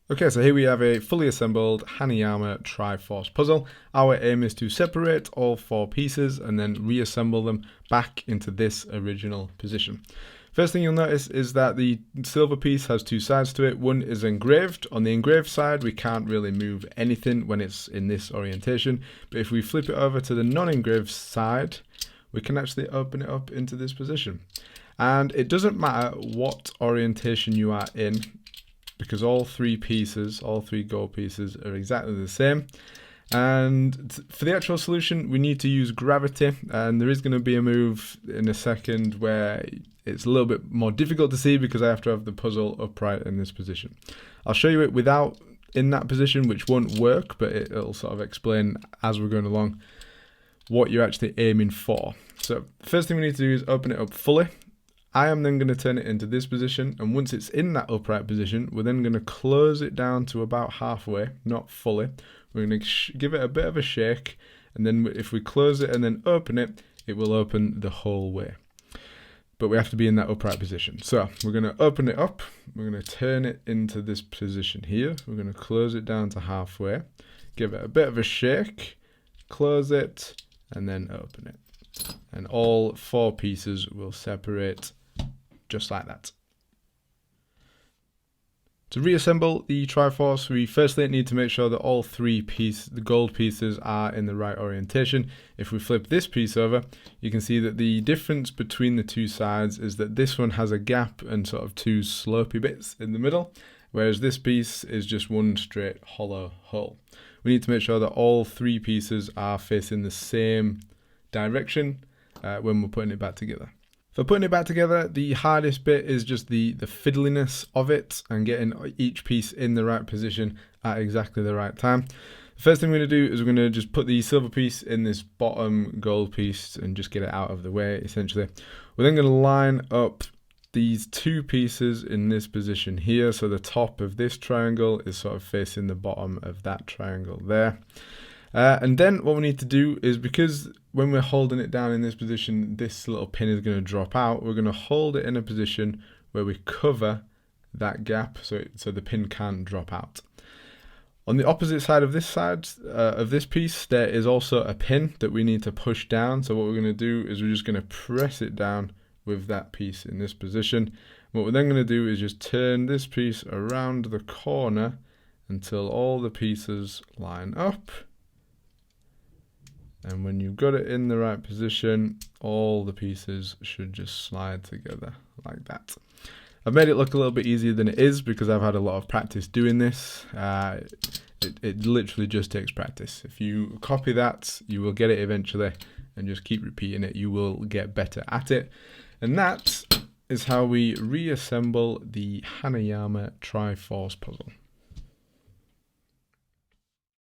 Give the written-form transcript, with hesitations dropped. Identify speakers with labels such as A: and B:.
A: Okay, so here we have a fully assembled Hanayama Triforce puzzle. Our aim is to separate all four pieces and then reassemble them back into this original position. First thing you'll notice is that the silver piece has two sides to it. One is engraved. On the engraved side, we can't really move anything when it's in this orientation. But if we flip it over to the non-engraved side, we can actually open it up into this position. And it doesn't matter what orientation you are in, because all three gold pieces are exactly the same. And for the actual solution, we need to use gravity, and there is going to be a move in a second where it's a little bit more difficult to see because I have to have the puzzle upright in this position. I'll show you it without in that position, which won't work, but it'll sort of explain as we're going along what you're actually aiming for. So first thing we need to do is open it up fully. I am then going to turn it into this position, and once it's in that upright position, we're then going to close it down to about halfway, not fully. We're going to give it a bit of a shake, and then if we close it and then open it, it will open the whole way. But we have to be in that upright position. So we're going to open it up, we're going to turn it into this position here, we're going to close it down to halfway, give it a bit of a shake, close it, and then open it. And all four pieces will separate just like that. To reassemble the Triforce, we firstly need to make sure that all the gold pieces are in the right orientation. If we flip this piece over, you can see that the difference between the two sides is that this one has a gap and sort of two slopey bits in the middle, whereas this piece is just one straight hollow hole. We need to make sure that all three pieces are facing the same direction when we're putting it back together. For putting it back together, the hardest bit is just the fiddliness of it and getting each piece in the right position at exactly the right time. The first thing we're going to do is we're going to just put the silver piece in this bottom gold piece and just get it out of the way, essentially. We're then going to line up these two pieces in this position here, so the top of this triangle is sort of facing the bottom of that triangle there. And then what we need to do is, because when we're holding it down in this position, this little pin is going to drop out, we're going to hold it in a position where we cover that gap so the pin can't drop out. On the opposite side of this piece, there is also a pin that we need to push down. So what we're going to do is we're just going to press it down with that piece in this position. What we're then going to do is just turn this piece around the corner until all the pieces line up. And when you've got it in the right position, all the pieces should just slide together like that. I've made it look a little bit easier than it is because I've had a lot of practice doing this. It literally just takes practice. If you copy that, you will get it eventually, and just keep repeating it, you will get better at it. And that is how we reassemble the Hanayama Triforce puzzle.